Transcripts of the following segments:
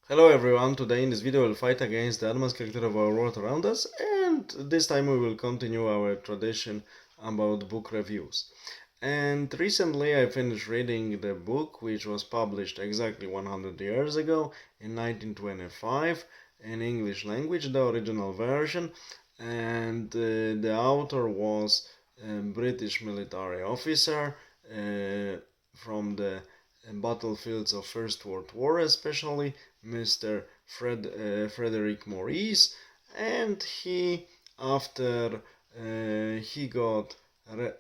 Hello everyone, today in this video we'll fight against the advanced character of our world around us, and this time we will continue our tradition about book reviews. And recently I finished reading the book which was published exactly 100 years ago in 1925 in English language, the original version, and the author was a British military officer from the battlefields of First World War, especially Mr. Frederick Maurice, and he, after he got re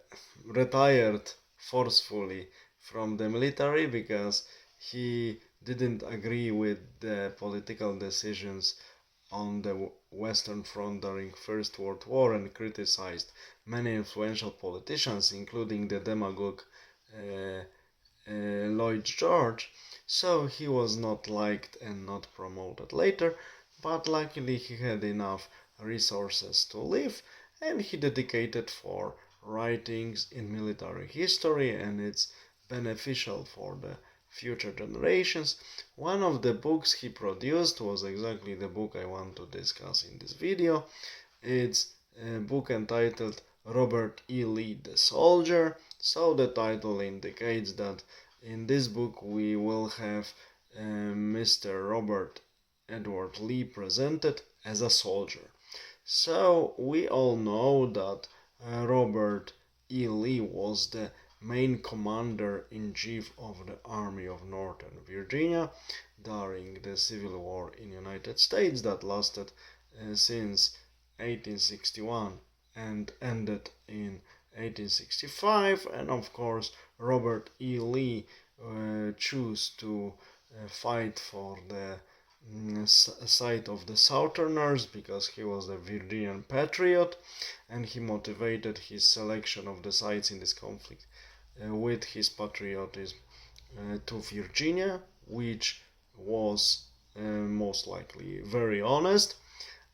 retired forcefully from the military because he didn't agree with the political decisions on the Western Front during First World War and criticized many influential politicians, including the demagogue uh, Lloyd George, so he was not liked and not promoted later, but luckily he had enough resources to live, and he dedicated for writings in military history, and it's beneficial for the future generations. One of the books he produced was exactly the book I want to discuss in this video. It's a book entitled Robert E. Lee the Soldier. So the title indicates that in this book we will have Mr. Robert Edward Lee presented as a soldier. So we all know that Robert E. Lee was the main commander-in-chief of the Army of Northern Virginia during the Civil War in the United States that lasted since 1861 and ended in 1865. And of course Robert E. Lee chose to fight for the side of the Southerners because he was a Virginian patriot, and he motivated his selection of the sides in this conflict with his patriotism to Virginia, which was most likely very honest.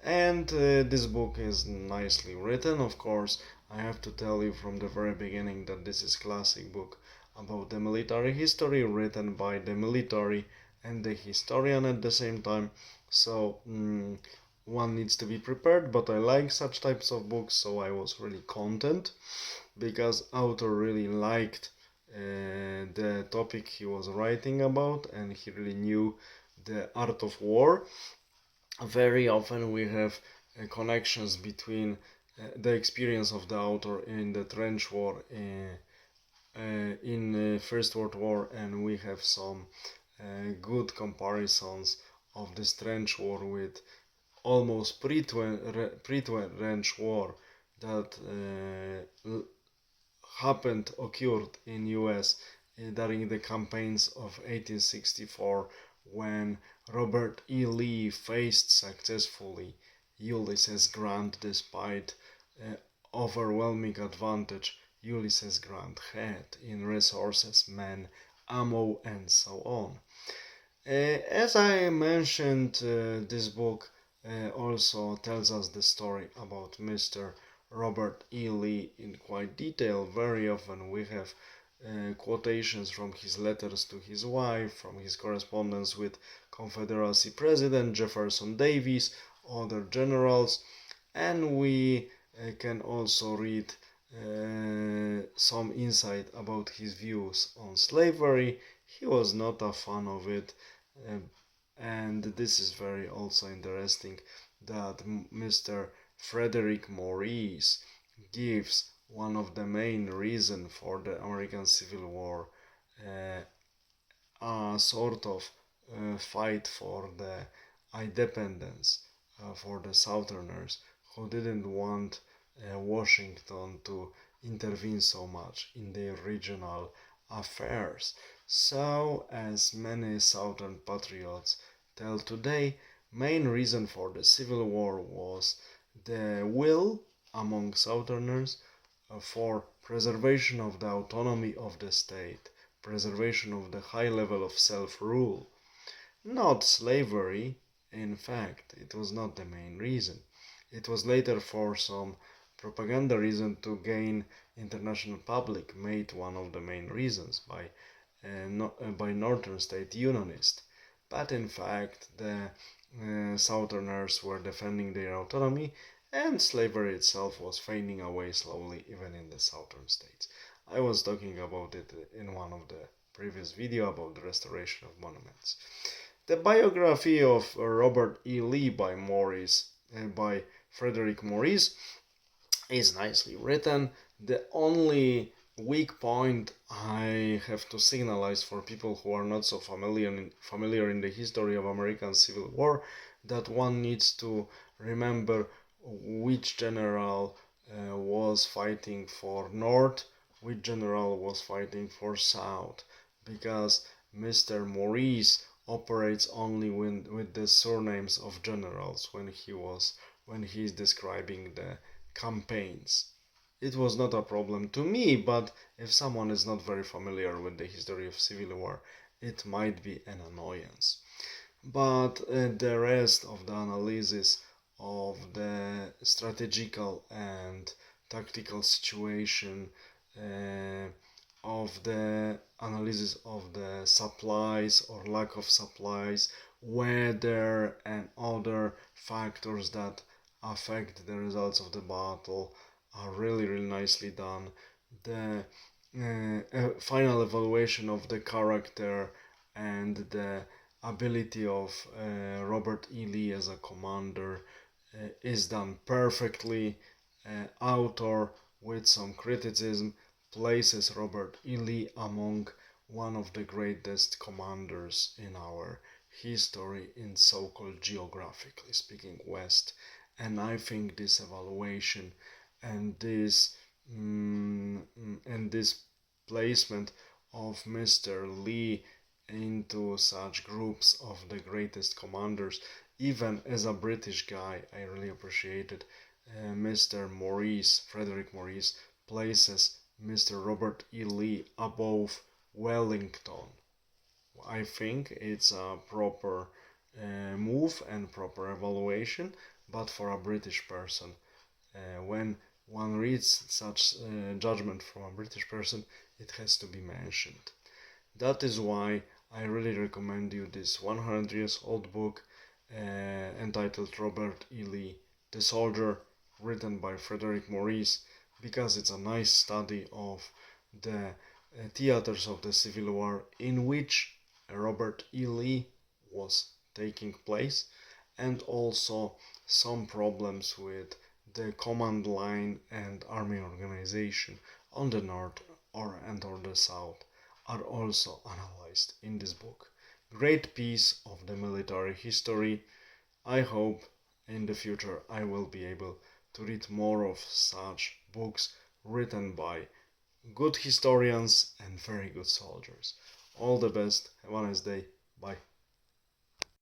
And this book is nicely written. Of course, I have to tell you from the very beginning that this is classic book about the military history written by the military and the historian at the same time. So one needs to be prepared, but I like such types of books, so I was really content because author really liked the topic he was writing about, and he really knew the art of war. Very often we have connections between the experience of the author in the trench war in First World War, and we have some good comparisons of this trench war with almost pre-trench war that occurred in US during the campaigns of 1864, when Robert E. Lee faced successfully Ulysses Grant despite overwhelming advantage Ulysses Grant had in resources, men, ammo, and so on. As I mentioned, this book also tells us the story about Mr. Robert E. Lee in quite detail. Very often we have quotations from his letters to his wife, from his correspondence with Confederacy President Jefferson Davis, other generals, and we can also read some insight about his views on slavery. He was not a fan of it, uh, and this is very also interesting that Mr. Frederick Maurice gives one of the main reasons for the American Civil War, a sort of fight for the independence for the Southerners who didn't want Washington to intervene so much in their regional affairs. So, as many Southern patriots tell today, main reason for the Civil War was the will among Southerners for preservation of the autonomy of the state, preservation of the high level of self-rule, not slavery. In fact, it was not the main reason. It was later for some propaganda reason to gain international public made one of the main reasons by Northern State Unionists. but in fact the Southerners were defending their autonomy, and slavery itself was fading away slowly even in the southern states. I was talking about it in one of the previous video about the restoration of monuments. The biography of Robert E. Lee by Frederick Maurice is nicely written. The only weak point I have to signalize for people who are not so familiar in the history of American Civil War, that one needs to remember which general was fighting for North, which general was fighting for South, because Mr. Maurice operates only with the surnames of generals when he is describing the campaigns. It was not a problem to me, but if someone is not very familiar with the history of Civil War, it might be an annoyance. But the rest of the analysis of the strategical and tactical situation, of the analysis of the supplies or lack of supplies, weather, and other factors that affect the results of the battle are really nicely done. The final evaluation of the character and the ability of Robert E. Lee as a commander is done perfectly. Author, with some criticism, places Robert E. Lee among one of the greatest commanders in our history in so-called geographically speaking West, and I think this evaluation and this placement of Mr. Lee into such groups of the greatest commanders, even as a British guy, I really appreciated. Mr. Maurice, Frederick Maurice, places Mr. Robert E. Lee above Wellington. I think it's a proper move and proper evaluation, but for a British person, when one reads such judgment from a British person, it has to be mentioned. That is why I really recommend you this 100 years old book entitled Robert E. Lee, The Soldier, written by Frederick Maurice, because it's a nice study of the theaters of the Civil War in which Robert E. Lee was taking place, and also some problems with the command line and army organization on the north or the south are also analyzed in this book. Great piece of the military history. I hope in the future I will be able to read more of such books written by good historians and very good soldiers. All the best. Have a nice day. Bye.